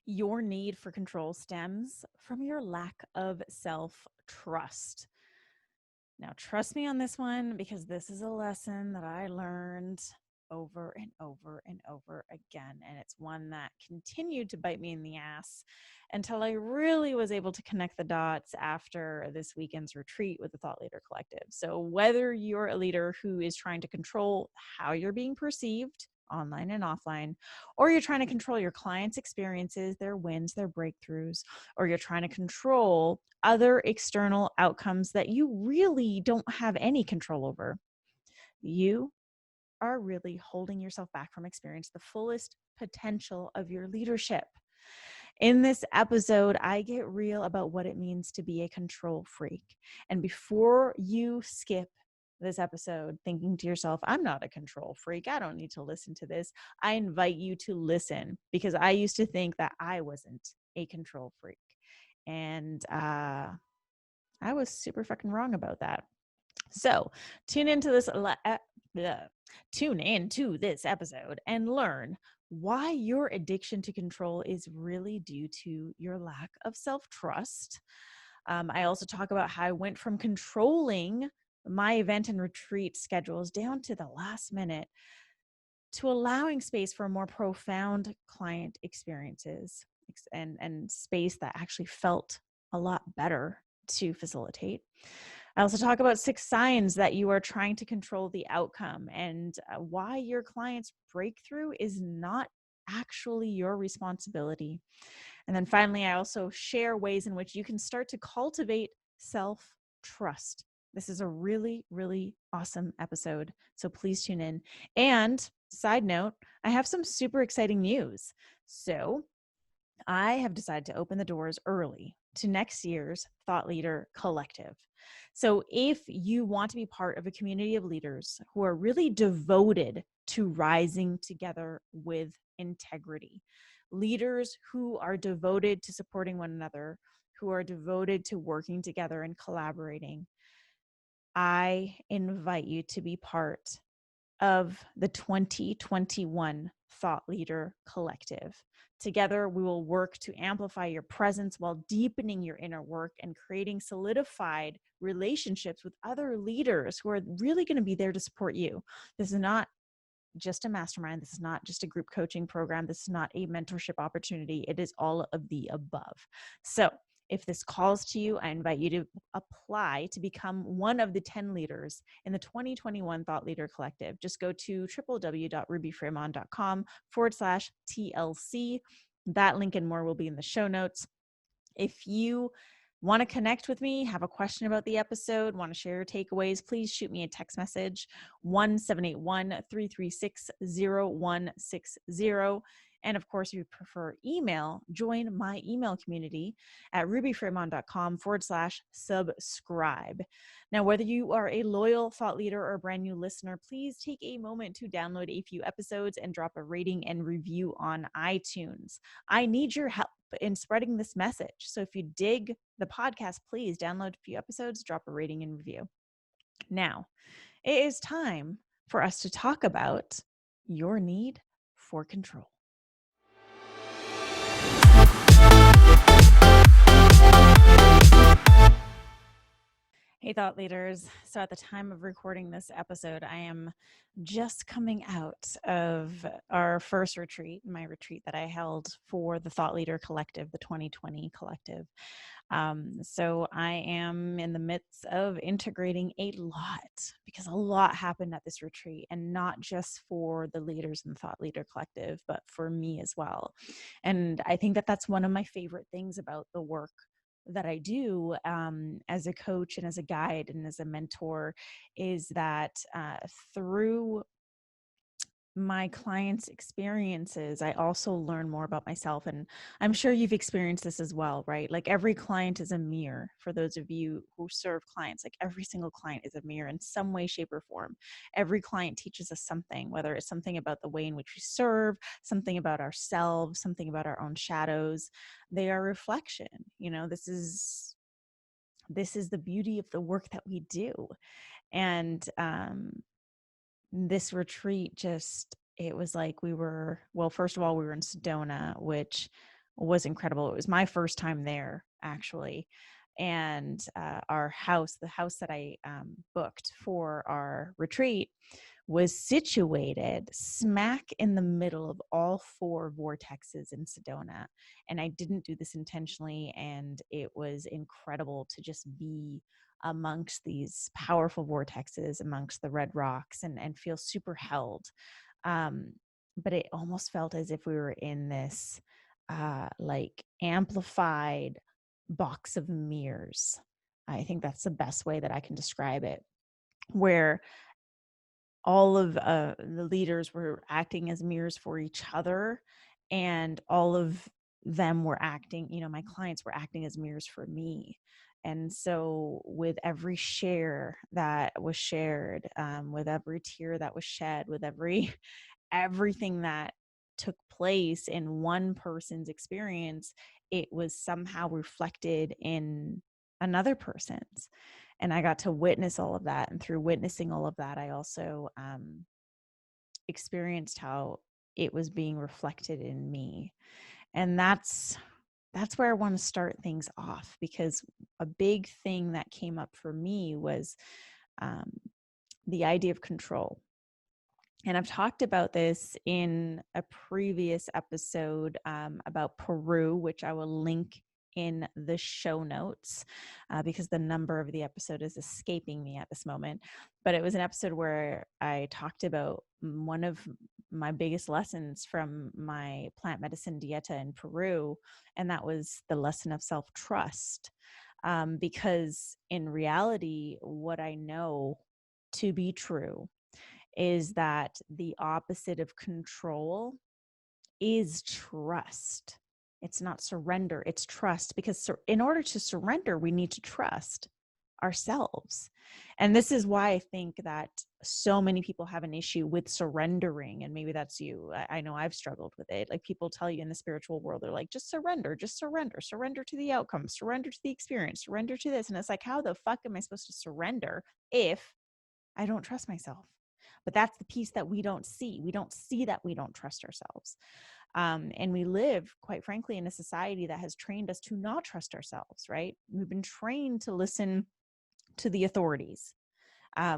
Your need for control stems from your lack of self-trust. Now, trust me on this one because this is a lesson that I learned over and over and over again. And it's one that continued to bite me in the ass until I really was able to connect the dots after this weekend's retreat with the Thought Leader Collective. So, whether you're a leader who is trying to control how you're being perceived, online and offline, or you're trying to control your clients' experiences, their wins, their breakthroughs, or you're trying to control other external outcomes that you really don't have any control over, you are really holding yourself back from experiencing the fullest potential of your leadership. In this episode, I get real about what it means to be a control freak. And before you skip this episode thinking to yourself, I'm not a control freak, I don't need to listen to this, I invite you to listen, because I used to think that I wasn't a control freak. And I was super fucking wrong about that. So tune into this episode and learn why your addiction to control is really due to your lack of self-trust. I also talk about how I went from controlling my event and retreat schedules down to the last minute to allowing space for more profound client experiences and space that actually felt a lot better to facilitate. I also talk about 6 signs that you are trying to control the outcome and why your client's breakthrough is not actually your responsibility. And then finally, I also share ways in which you can start to cultivate self-trust. This is a really, really awesome episode, so please tune in. And side note, I have some super exciting news. So I have decided to open the doors early to next year's Thought Leader Collective. So if you want to be part of a community of leaders who are really devoted to rising together with integrity, leaders who are devoted to supporting one another, who are devoted to working together and collaborating, I invite you to be part of the 2021 Thought Leader Collective. Together, we will work to amplify your presence while deepening your inner work and creating solidified relationships with other leaders who are really going to be there to support you. This is not just a mastermind. This is not just a group coaching program. This is not a mentorship opportunity. It is all of the above. So if this calls to you, I invite you to apply to become one of the 10 leaders in the 2021 Thought Leader Collective. Just go to www.rubyfremon.com/TLC. That link and more will be in the show notes. If you want to connect with me, have a question about the episode, want to share your takeaways, please shoot me a text message, 1-781-336-0160. And of course, if you prefer email, join my email community at rubyfremon.com/subscribe. Now, whether you are a loyal thought leader or a brand new listener, please take a moment to download a few episodes and drop a rating and review on iTunes. I need your help in spreading this message. So if you dig the podcast, please download a few episodes, drop a rating and review. Now, it is time for us to talk about your need for control. Hey, thought leaders. So at the time of recording this episode, I am just coming out of our first retreat, my retreat that I held for the Thought Leader Collective, the 2020 Collective. So I am in the midst of integrating a lot, because a lot happened at this retreat, and not just for the leaders in the Thought Leader Collective, but for me as well. And I think that that's one of my favorite things about the work that I do as a coach and as a guide and as a mentor, is that through my clients' experiences, I also learn more about myself. And I'm sure you've experienced this as well, right? Like every client is a mirror. For those of you who serve clients, like every single client is a mirror in some way, shape, or form. Every client teaches us something, whether it's something about the way in which we serve, something about ourselves, something about our own shadows. They are reflection. You know, this is the beauty of the work that we do. And this retreat, just, it was like we were, well, first of all, we were in Sedona, which was incredible. It was my first time there, actually. And our house, the house that I booked for our retreat, was situated smack in the middle of all four vortexes in Sedona. And I didn't do this intentionally. And it was incredible to just be amongst these powerful vortexes, amongst the red rocks, and feel super held. But it almost felt as if we were in this like amplified box of mirrors. I think that's the best way that I can describe it, where all of the leaders were acting as mirrors for each other, and all of them were acting, my clients were acting as mirrors for me. And so with every share that was shared, with every tear that was shed, with everything that took place in one person's experience, it was somehow reflected in another person's. And I got to witness all of that. And through witnessing all of that, I also experienced how it was being reflected in me. And that's where I want to start things off, because a big thing that came up for me was the idea of control. And I've talked about this in a previous episode about Peru, which I will link in the show notes because the number of the episode is escaping me at this moment. But it was an episode where I talked about one of my biggest lessons from my plant medicine dieta in Peru, and that was the lesson of self-trust. Because in reality, what I know to be true is that the opposite of control is trust. It's not surrender, it's trust. Because in order to surrender, we need to trust ourselves. And this is why I think that so many people have an issue with surrendering. And maybe that's you. I know I've struggled with it. Like, people tell you in the spiritual world, they're like, just surrender to the outcome, surrender to the experience, surrender to this. And it's like, how the fuck am I supposed to surrender if I don't trust myself? But that's the piece that we don't see. We don't see that we don't trust ourselves. And we live, quite frankly, in a society that has trained us to not trust ourselves, right? We've been trained to listen to the authorities,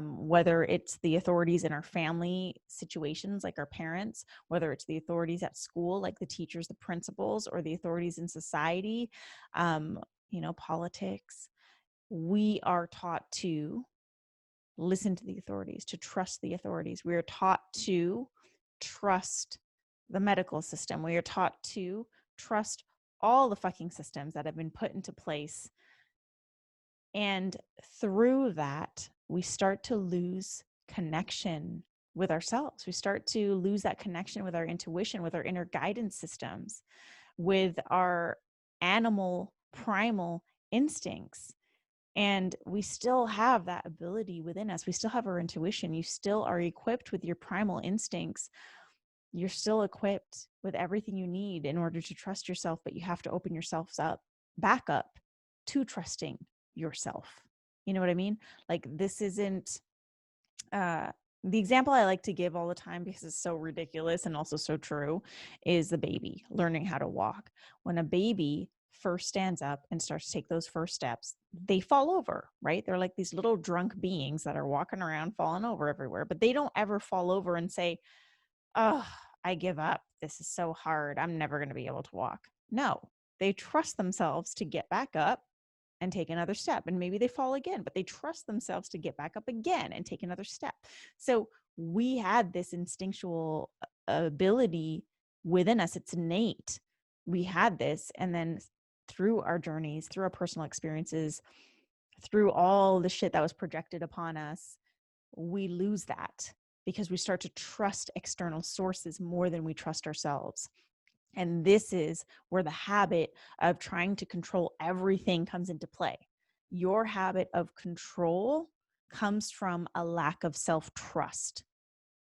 whether it's the authorities in our family situations, like our parents, whether it's the authorities at school, like the teachers, the principals, or the authorities in society, politics. We are taught to listen to the authorities, to trust the authorities. We are taught to trust the medical system. We are taught to trust all the fucking systems that have been put into place. And through that, we start to lose connection with ourselves. We start to lose that connection with our intuition, with our inner guidance systems, with our animal primal instincts. And we still have that ability within us. We still have our intuition. You still are equipped with your primal instincts. You're still equipped with everything you need in order to trust yourself, but you have to open yourselves back up to trusting yourself. You know what I mean? Like, this isn't the example I like to give all the time, because it's so ridiculous and also so true, is the baby learning how to walk. When a baby first stands up and starts to take those first steps, they fall over, right? They're like these little drunk beings that are walking around falling over everywhere, but they don't ever fall over and say, oh, I give up. This is so hard. I'm never going to be able to walk. No, they trust themselves to get back up and take another step. And maybe they fall again, but they trust themselves to get back up again and take another step. So we had this instinctual ability within us. It's innate. We had this. And then through our journeys, through our personal experiences, through all the shit that was projected upon us, we lose that because we start to trust external sources more than we trust ourselves. And this is where the habit of trying to control everything comes into play. Your habit of control comes from a lack of self-trust.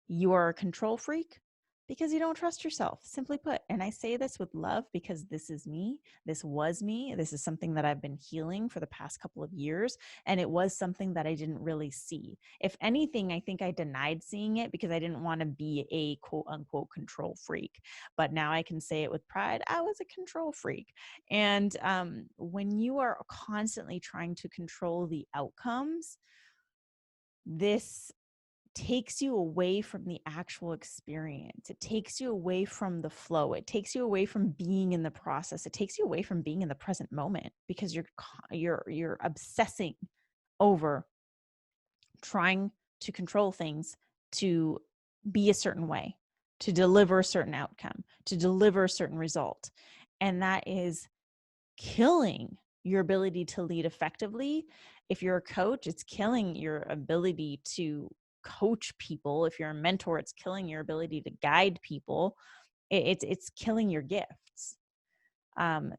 You are a control freak. Because you don't trust yourself, simply put. And I say this with love because this is me. This was me. This is something that I've been healing for the past couple of years. And it was something that I didn't really see. If anything, I think I denied seeing it because I didn't want to be a quote unquote control freak. But now I can say it with pride. I was a control freak. And when you are constantly trying to control the outcomes, this takes you away from the actual experience. It takes you away from the flow. It takes you away from being in the process. It takes you away from being in the present moment because you're obsessing over trying to control things to be a certain way, to deliver a certain outcome, to deliver a certain result. And that is killing your ability to lead effectively. If you're a coach, it's killing your ability to coach people. If you're a mentor, it's killing your ability to guide people. It's killing your gifts.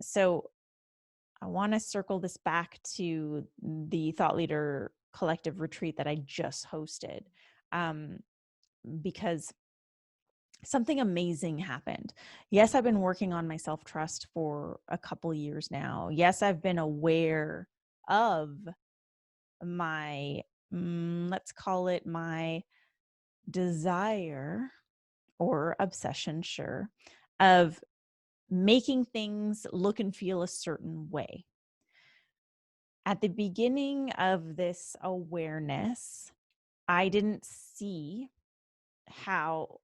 So I want to circle this back to the Thought Leader Collective retreat that I just hosted, because something amazing happened. Yes, I've been working on my self-trust for a couple years now. Yes, I've been aware of my, let's call it my desire or obsession, sure, of making things look and feel a certain way. At the beginning of this awareness, I didn't see how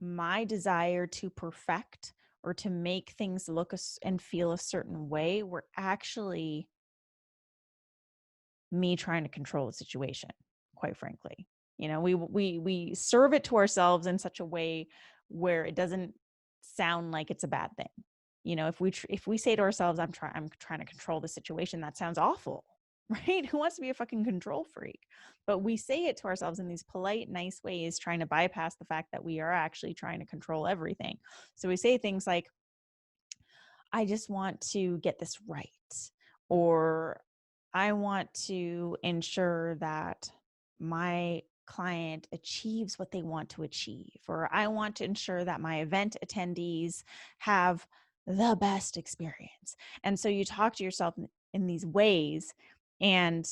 my desire to perfect or to make things look and feel a certain way were actually me trying to control the situation, quite frankly. You know, we serve it to ourselves in such a way where it doesn't sound like it's a bad thing. You know, if we say to ourselves, I'm trying to control the situation, that sounds awful, right? Who wants to be a fucking control freak? But we say it to ourselves in these polite, nice ways, trying to bypass the fact that we are actually trying to control everything. So we say things like, I just want to get this right, or I want to ensure that my client achieves what they want to achieve, or I want to ensure that my event attendees have the best experience. And so you talk to yourself in these ways and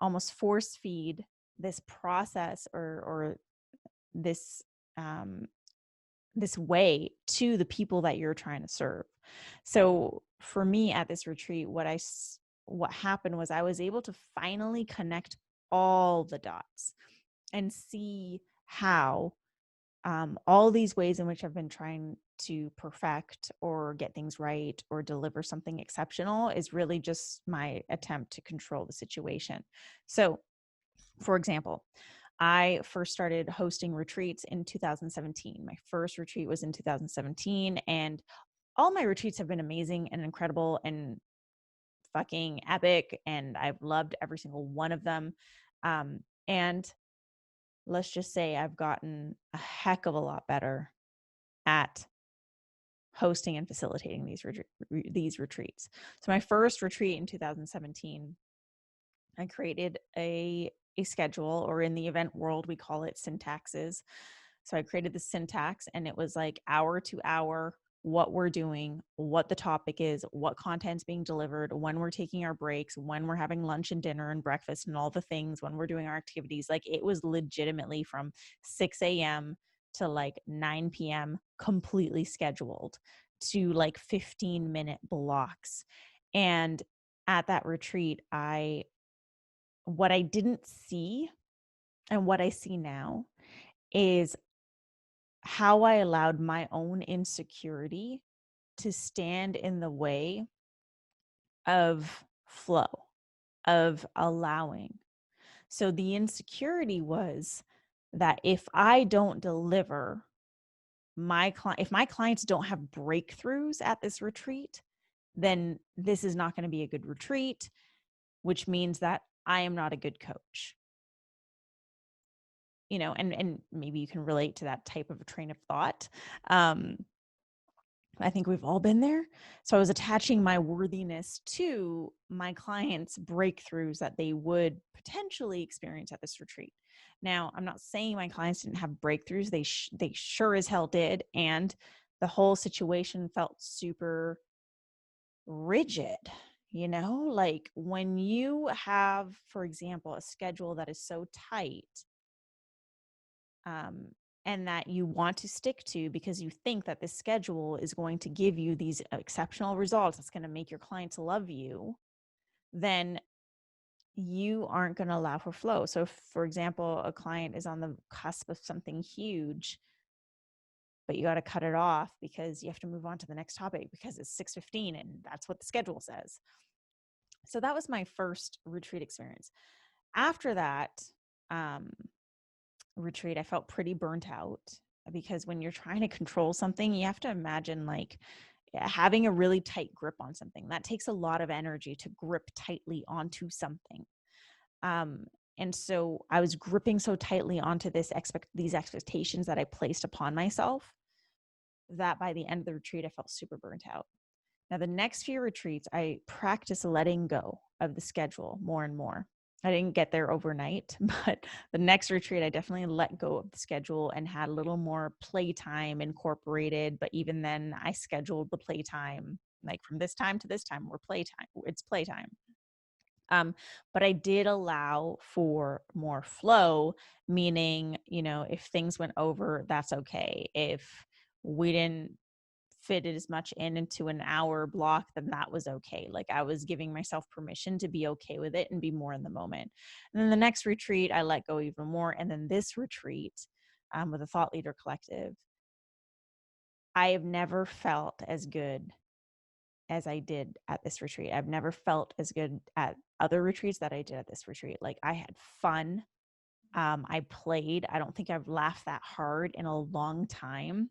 almost force feed this process or this this way to the people that you're trying to serve. So for me at this retreat, what happened was I was able to finally connect all the dots and see how all these ways in which I've been trying to perfect or get things right or deliver something exceptional is really just my attempt to control the situation. So, for example, I first started hosting retreats in 2017. My first retreat was in 2017, and all my retreats have been amazing and incredible and fucking epic, and I've loved every single one of them. And let's just say I've gotten a heck of a lot better at hosting and facilitating these retreats. So my first retreat in 2017, I created a schedule, or in the event world, we call it syntaxes. So I created the syntax, and it was like hour to hour, what we're doing, what the topic is, what content's being delivered, when we're taking our breaks, when we're having lunch and dinner and breakfast and all the things, when we're doing our activities. Like it was legitimately from 6 a.m. to like 9 p.m. completely scheduled to like 15-minute blocks. And at that retreat, what I didn't see and what I see now is how I allowed my own insecurity to stand in the way of flow, of allowing. So the insecurity was that if I don't deliver if my clients don't have breakthroughs at this retreat, then this is not going to be a good retreat, which means that I am not a good coach. You know, and maybe you can relate to that type of a train of thought. But I think we've all been there. So I was attaching my worthiness to my clients' breakthroughs that they would potentially experience at this retreat. Now, I'm not saying my clients didn't have breakthroughs. They sure as hell did. And the whole situation felt super rigid. Like when you have, for example, a schedule that is so tight, um, and that you want to stick to because you think that this schedule is going to give you these exceptional results, it's going to make your clients love you, then you aren't going to allow for flow. So, if, for example, a client is on the cusp of something huge, but you got to cut it off because you have to move on to the next topic because it's 6:15 and that's what the schedule says. So that was my first retreat experience. After that, um, retreat, I felt pretty burnt out because when you're trying to control something, you have to imagine like having a really tight grip on something. That takes a lot of energy to grip tightly onto something. Um, and so I was gripping so tightly onto these expectations that I placed upon myself that by the end of the retreat, I felt super burnt out. Now, the next few retreats, I practiced letting go of the schedule more and more. I didn't get there overnight, but the next retreat, I definitely let go of the schedule and had a little more playtime incorporated. But even then, I scheduled the playtime like from this time to this time, it's playtime. But I did allow for more flow, meaning, if things went over, that's okay. If we didn't fit it as much into an hour block, then that was okay. Like I was giving myself permission to be okay with it and be more in the moment. And then the next retreat, I let go even more. And then this retreat with the Thought Leader Collective, I have never felt as good as I did at this retreat. I've never felt as good at other retreats that I did at this retreat. Like I had fun. I played. I don't think I've laughed that hard in a long time.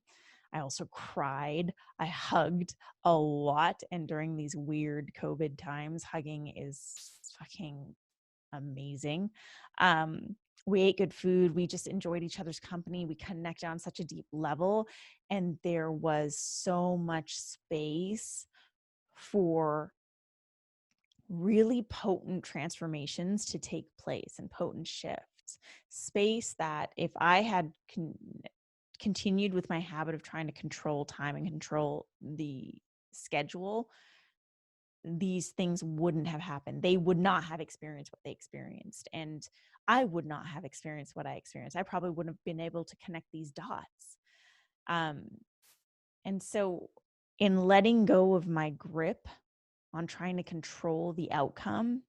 I also cried. I hugged a lot. And during these weird COVID times, hugging is fucking amazing. We ate good food. We just enjoyed each other's company. We connected on such a deep level. And there was so much space for really potent transformations to take place and potent shifts. Space that if I had continued with my habit of trying to control time and control the schedule, these things wouldn't have happened. They would not have experienced what they experienced. And I would not have experienced what I experienced. I probably wouldn't have been able to connect these dots. Um, and so, in letting go of my grip on trying to control the outcome,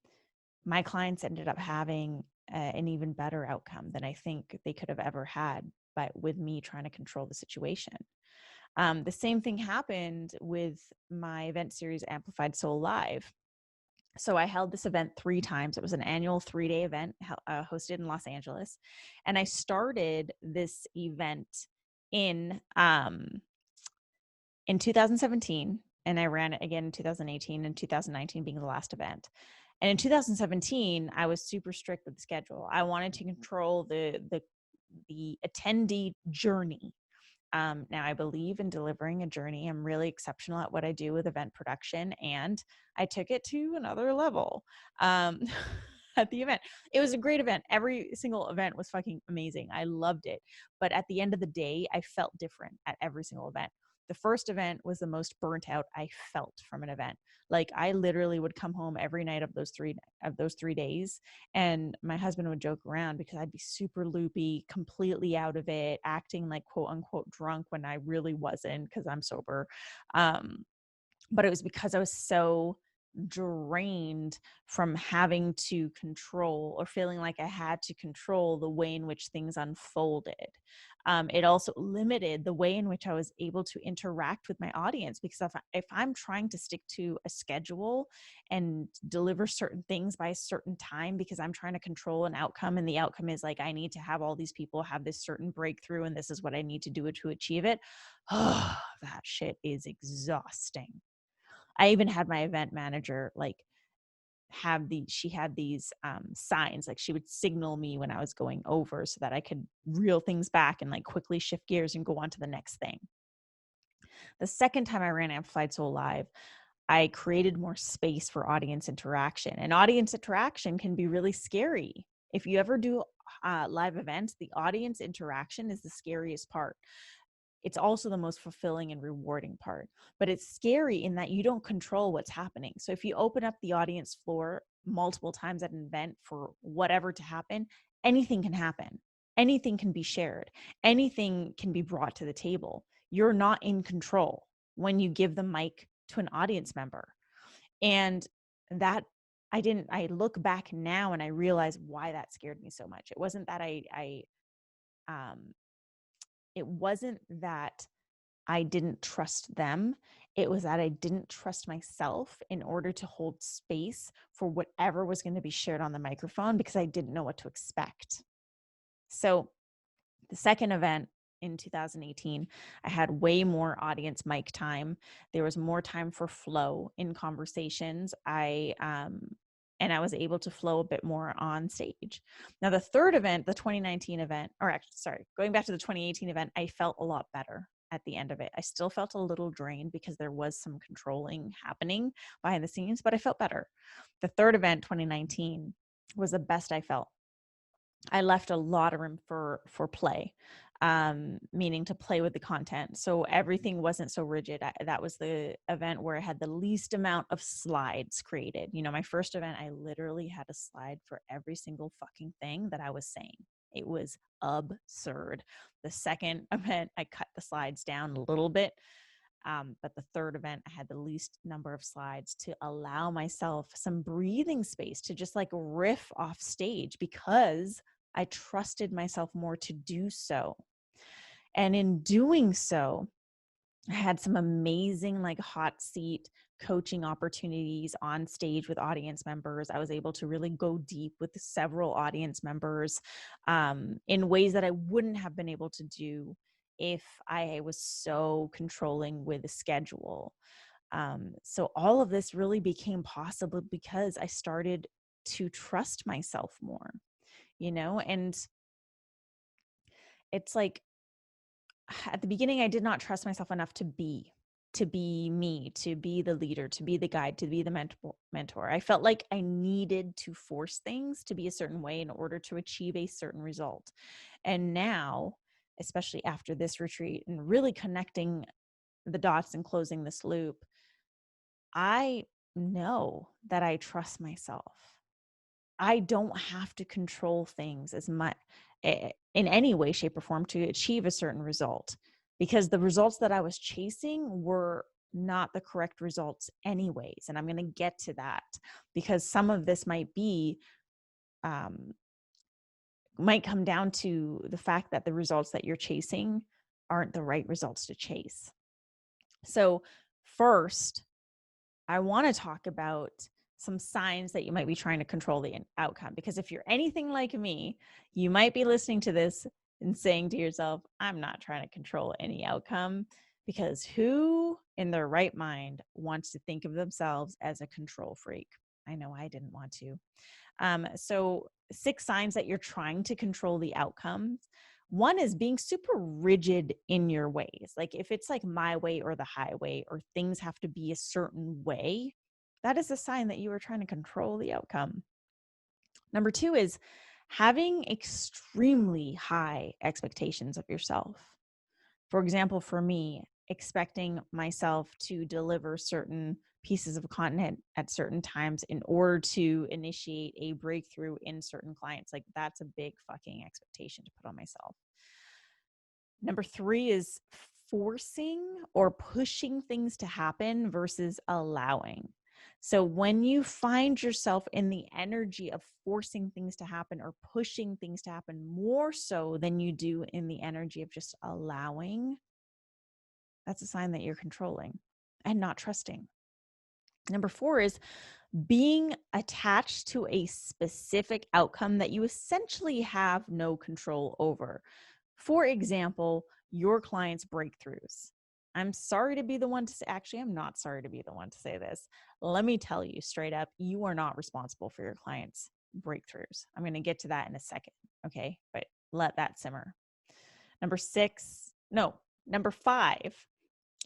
my clients ended up having an even better outcome than I think they could have ever had with me trying to control the situation. The same thing happened with my event series, Amplified Soul Live. So I held this event 3 times. It was an annual 3-day event hosted in Los Angeles. And I started this event in 2017, and I ran it again in 2018 and 2019 being the last event. And in 2017, I was super strict with the schedule. I wanted to control the attendee journey. Now, I believe in delivering a journey. I'm really exceptional at what I do with event production, and I took it to another level at the event. It was a great event. Every single event was fucking amazing. I loved it. But at the end of the day, I felt different at every single event. The first event was the most burnt out I felt from an event. Like I literally would come home every night of those 3 days, and my husband would joke around because I'd be super loopy, completely out of it, acting like quote unquote drunk when I really wasn't because I'm sober. But it was because I was so drained from having to control or feeling like I had to control the way in which things unfolded. It also limited the way in which I was able to interact with my audience, because if I'm trying to stick to a schedule and deliver certain things by a certain time because I'm trying to control an outcome, and the outcome is like I need to have all these people have this certain breakthrough and this is what I need to do to achieve it. Oh, that shit is exhausting. I even had my event manager she had these signs, like she would signal me when I was going over so that I could reel things back and like quickly shift gears and go on to the next thing. The second time I ran Amplified Soul Live, I created more space for audience interaction. And audience interaction can be really scary. If you ever do live events, the audience interaction is the scariest part. It's also the most fulfilling and rewarding part, but it's scary in that you don't control what's happening. So if you open up the audience floor multiple times at an event for whatever to happen, anything can happen. Anything can be shared. Anything can be brought to the table. You're not in control when you give the mic to an audience member. And that I look back now and I realize why that scared me so much. It wasn't that it wasn't that I didn't trust them. It was that I didn't trust myself in order to hold space for whatever was going to be shared on the microphone because I didn't know what to expect. So the second event in 2018, I had way more audience mic time. There was more time for flow in conversations. And I was able to flow a bit more on stage. Now, the third event, the 2019 event, or actually, sorry, going back to the 2018 event, I felt a lot better at the end of it. I still felt a little drained because there was some controlling happening behind the scenes, but I felt better. The third event, 2019, was the best I felt. I left a lot of room for play, meaning to play with the content. So everything wasn't so rigid. That was the event where I had the least amount of slides created. You know, my first event, I literally had a slide for every single fucking thing that I was saying. It was absurd. The second event, I cut the slides down a little bit. But the third event, I had the least number of slides to allow myself some breathing space to just like riff off stage because I trusted myself more to do so. And in doing so, I had some amazing like hot seat coaching opportunities on stage with audience members. I was able to really go deep with several audience members in ways that I wouldn't have been able to do if I was so controlling with the schedule. So all of this really became possible because I started to trust myself more, you know, and it's like at the beginning, I did not trust myself enough to be me, to be the leader, to be the guide, to be the mentor. I felt like I needed to force things to be a certain way in order to achieve a certain result. And now, especially after this retreat and really connecting the dots and closing this loop, I know that I trust myself. I don't have to control things as much in any way, shape, or form to achieve a certain result, because the results that I was chasing were not the correct results anyways. And I'm going to get to that because some of this might come down to the fact that the results that you're chasing aren't the right results to chase. So first, I want to talk about some signs that you might be trying to control the outcome. Because if you're anything like me, you might be listening to this and saying to yourself, I'm not trying to control any outcome, because who in their right mind wants to think of themselves as a control freak? I know I didn't want to. So 6 signs that you're trying to control the outcomes. One is being super rigid in your ways. Like if it's like my way or the highway, or things have to be a certain way, that is a sign that you are trying to control the outcome. Number 2 is having extremely high expectations of yourself. For example, for me, expecting myself to deliver certain pieces of content at certain times in order to initiate a breakthrough in certain clients. Like that's a big fucking expectation to put on myself. Number 3 is forcing or pushing things to happen versus allowing. So when you find yourself in the energy of forcing things to happen or pushing things to happen more so than you do in the energy of just allowing, that's a sign that you're controlling and not trusting. Number 4 is being attached to a specific outcome that you essentially have no control over. For example, your clients' breakthroughs. I'm sorry to be the one to say, actually, I'm not sorry to be the one to say this. Let me tell you straight up, you are not responsible for your clients' breakthroughs. I'm going to get to that in a second. Okay. But let that simmer. Number 5,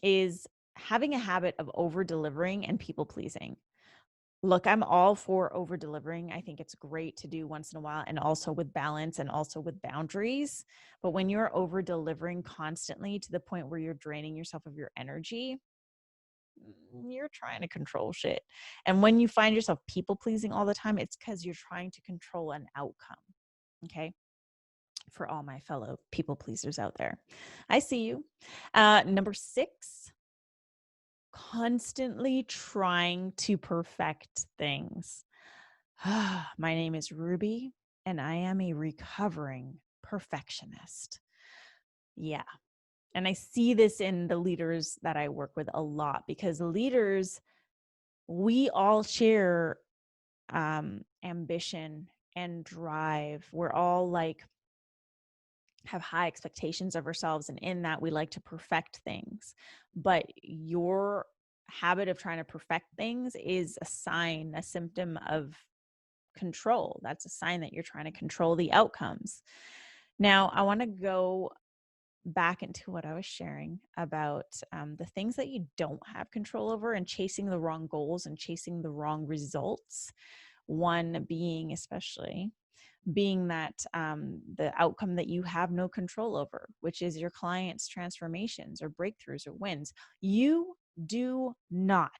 is having a habit of over delivering and people pleasing. Look, I'm all for over delivering. I think it's great to do once in a while, and also with balance and also with boundaries. But when you're over delivering constantly to the point where you're draining yourself of your energy, you're trying to control shit. And when you find yourself people pleasing all the time, it's because you're trying to control an outcome. Okay. For all my fellow people pleasers out there, I see you. Number 6, constantly trying to perfect things. My name is Ruby, and I am a recovering perfectionist. Yeah. And I see this in the leaders that I work with a lot, because leaders, we all share ambition and drive. We're all like, have high expectations of ourselves, and in that we like to perfect things. But your habit of trying to perfect things is a sign, a symptom of control. That's a sign that you're trying to control the outcomes. Now, I want to go back into what I was sharing about the things that you don't have control over, and chasing the wrong goals and chasing the wrong results. One being, especially, being that the outcome that you have no control over, which is your client's transformations or breakthroughs or wins. You do not,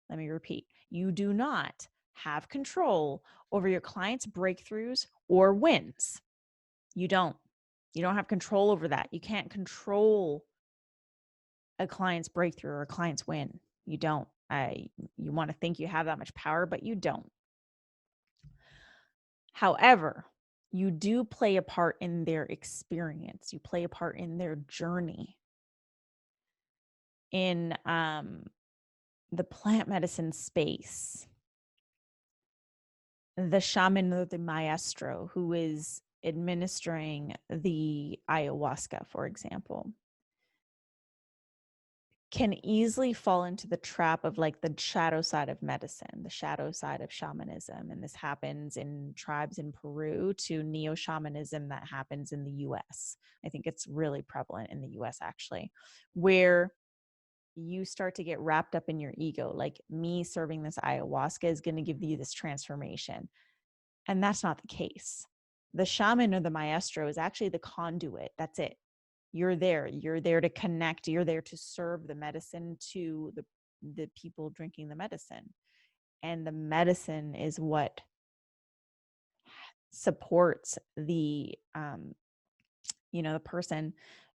let me repeat, you do not have control over your client's breakthroughs or wins. You don't. You don't have control over that. You can't control a client's breakthrough or a client's win. You don't. You want to think you have that much power, but you don't. However, you do play a part in their experience. You play a part in their journey. In the plant medicine space, the shaman or the maestro who is administering the ayahuasca, for example, can easily fall into the trap of like the shadow side of medicine, the shadow side of shamanism. And this happens in tribes in Peru, to neo-shamanism that happens in the US. I think it's really prevalent in the US, actually, where you start to get wrapped up in your ego. Like, me serving this ayahuasca is going to give you this transformation. And that's not the case. The shaman or the maestro is actually the conduit. That's it. You're there to connect. You're there to serve the medicine to the people drinking the medicine. And the medicine is what supports the the person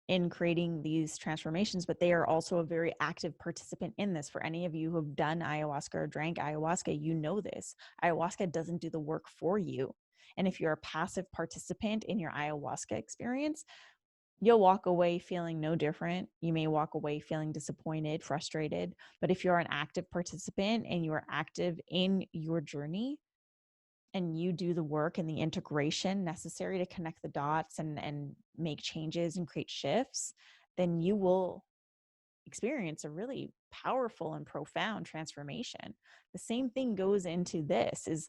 in creating these transformations. But they are also a very active participant in this. For any of you who have done ayahuasca or drank ayahuasca, you know this. Ayahuasca doesn't do the work for you. And if you're a passive participant in your ayahuasca experience, you'll walk away feeling no different. You may walk away feeling disappointed, frustrated. But if you're an active participant and you're active in your journey, and you do the work and the integration necessary to connect the dots and make changes and create shifts, then you will experience a really powerful and profound transformation. The same thing goes into this: is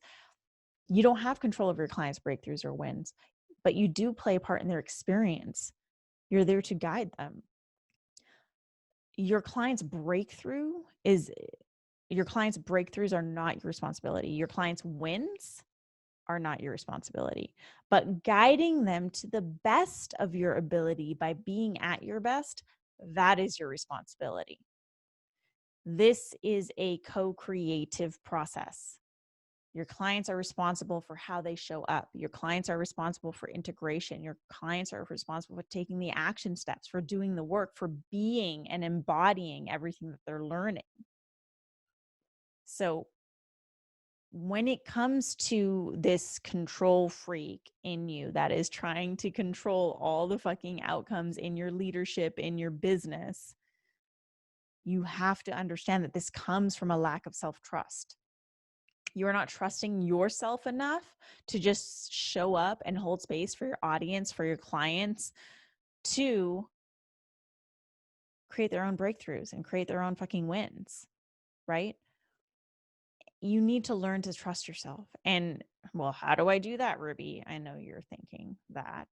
you don't have control over your clients' breakthroughs or wins, but you do play a part in their experience. You're there to guide them. Your client's breakthroughs are not your responsibility. Your client's wins are not your responsibility, but guiding them to the best of your ability by being at your best, that is your responsibility. This is a co-creative process. Your clients are responsible for how they show up. Your clients are responsible for integration. Your clients are responsible for taking the action steps, for doing the work, for being and embodying everything that they're learning. So when it comes to this control freak in you that is trying to control all the fucking outcomes in your leadership, in your business, you have to understand that this comes from a lack of self-trust. You're not trusting yourself enough to just show up and hold space for your audience, for your clients, to create their own breakthroughs and create their own fucking wins, right? You need to learn to trust yourself. And, well, how do I do that, Ruby? I know you're thinking that.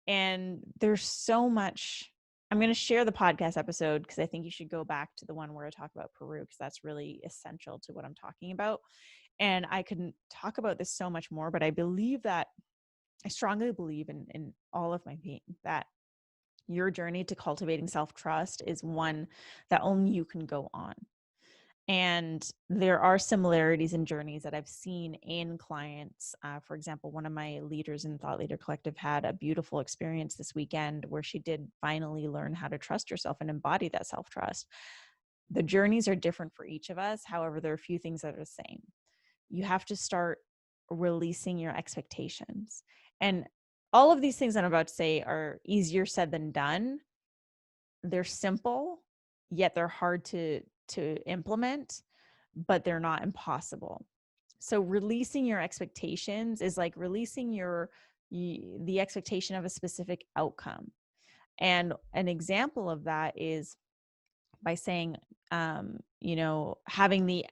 And there's so much, I'm going to share the podcast episode because I think you should go back to the one where I talk about Peru, because that's really essential to what I'm talking about. And I couldn't talk about this so much more, but I strongly believe in all of my being that your journey to cultivating self-trust is one that only you can go on. And there are similarities in journeys that I've seen in clients. For example, one of my leaders in Thought Leader Collective had a beautiful experience this weekend where she did finally learn how to trust herself and embody that self-trust. The journeys are different for each of us. However, there are a few things that are the same. You have to start releasing your expectations. And all of these things I'm about to say are easier said than done. They're simple, yet they're hard to implement, but they're not impossible. So releasing your expectations is like releasing the expectation of a specific outcome. And an example of that is by saying, having the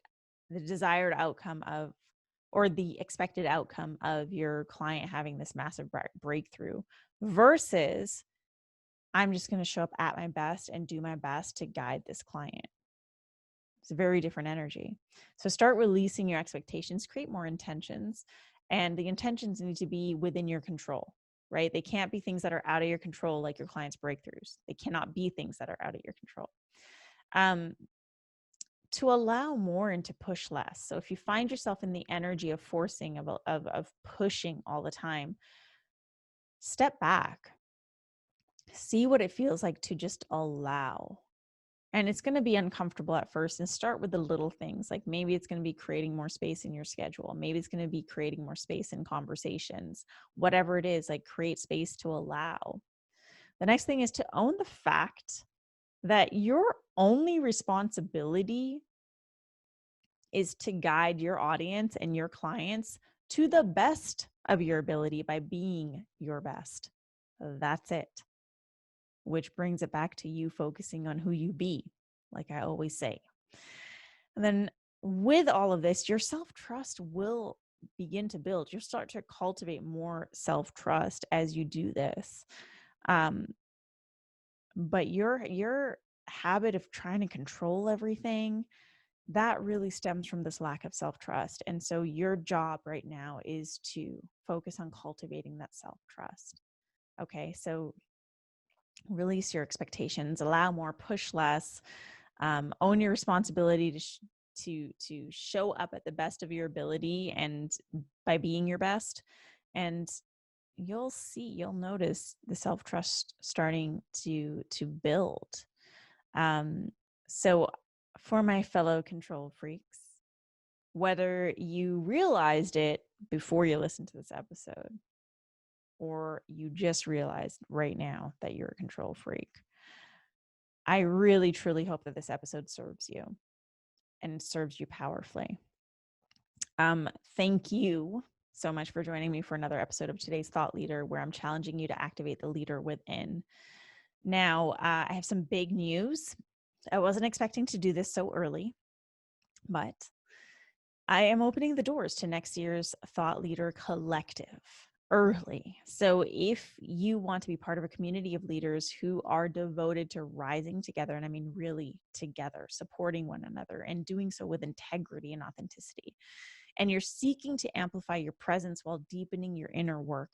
desired outcome of, or the expected outcome of your client having this massive breakthrough versus I'm just going to show up at my best and do my best to guide this client. It's a very different energy. So start releasing your expectations, create more intentions, and the intentions need to be within your control, right? They can't be things that are out of your control, like your client's breakthroughs. They cannot be things that are out of your control. To allow more and to push less. So if you find yourself in the energy of forcing, of pushing all the time, step back. See what it feels like to just allow. And it's going to be uncomfortable at first, and start with the little things. Like maybe it's going to be creating more space in your schedule. Maybe it's going to be creating more space in conversations. Whatever it is, like create space to allow. The next thing is to own the fact that your only responsibility is to guide your audience and your clients to the best of your ability by being your best. That's it. Which brings it back to you focusing on who you be, like I always say. And then with all of this, your self-trust will begin to build. You'll start to cultivate more self-trust as you do this. But your habit of trying to control everything, that really stems from this lack of self-trust. And so your job right now is to focus on cultivating that self-trust. Okay, so release your expectations, allow more, push less, own your responsibility to show up at the best of your ability and by being your best. And you'll notice the self-trust starting to build. So for my fellow control freaks, whether you realized it before you listened to this episode, or you just realized right now that you're a control freak, I really, truly hope that this episode serves you and serves you powerfully. Thank you so much for joining me for another episode of Today's Thought Leader, where I'm challenging you to activate the leader within. Now, I have some big news. I wasn't expecting to do this so early, but I am opening the doors to next year's Thought Leader Collective early. So if you want to be part of a community of leaders who are devoted to rising together, and I mean really together, supporting one another and doing so with integrity and authenticity, and you're seeking to amplify your presence while deepening your inner work,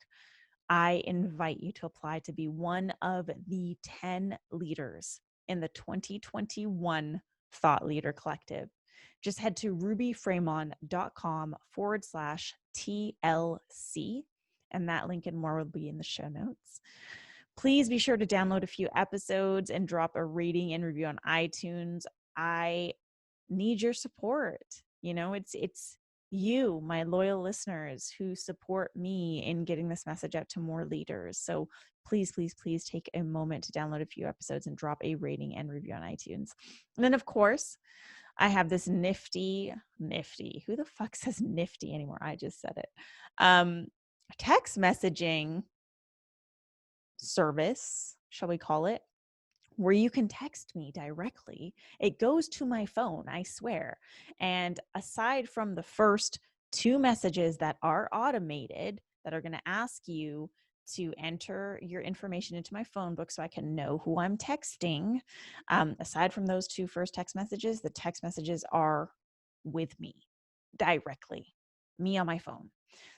I invite you to apply to be one of the 10 leaders in the 2021 Thought Leader Collective. Just head to rubyfremon.com/TLC, and that link and more will be in the show notes. Please be sure to download a few episodes and drop a rating and review on iTunes. I need your support. It's you, my loyal listeners, who support me in getting this message out to more leaders. So please, please, please take a moment to download a few episodes and drop a rating and review on iTunes. And then, of course, I have this nifty, who the fuck says nifty anymore? I just said it. Text messaging service, shall we call it, where you can text me directly. It goes to my phone, I swear. And aside from the first 2 messages that are automated, that are going to ask you to enter your information into my phone book so I can know who I'm texting. Aside from those two first text messages, the text messages are with me directly, me on my phone.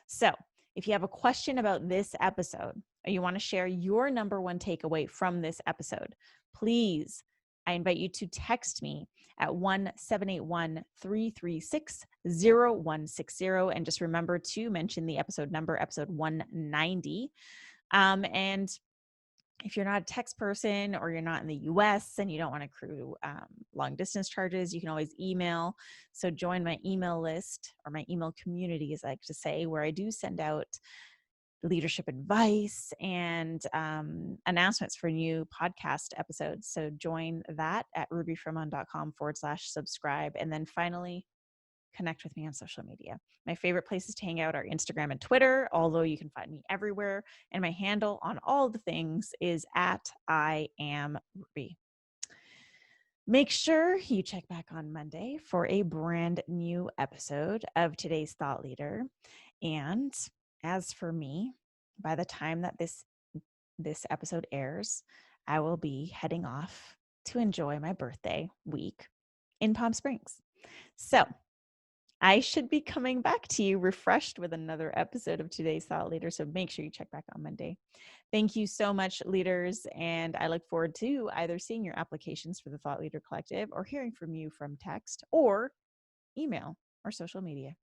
So if you have a question about this episode, or you want to share your number one takeaway from this episode, please, I invite you to text me at 1-781-336-0160. And just remember to mention the episode number, episode 190. And if you're not a text person or you're not in the US and you don't want to accrue long distance charges, you can always email. So join my email list, or my email community, as I like to say, where I do send out leadership advice and announcements for new podcast episodes. So join that at rubyfremon.com/subscribe. And then finally, connect with me on social media. My favorite places to hang out are Instagram and Twitter, although you can find me everywhere. And my handle on all the things is at I am Ruby. Make sure you check back on Monday for a brand new episode of today's Thought Leader. And as for me, by the time that this episode airs, I will be heading off to enjoy my birthday week in Palm Springs. So I should be coming back to you refreshed with another episode of today's Thought Leader. So make sure you check back on Monday. Thank you so much, leaders. And I look forward to either seeing your applications for the Thought Leader Collective or hearing from you from text or email or social media.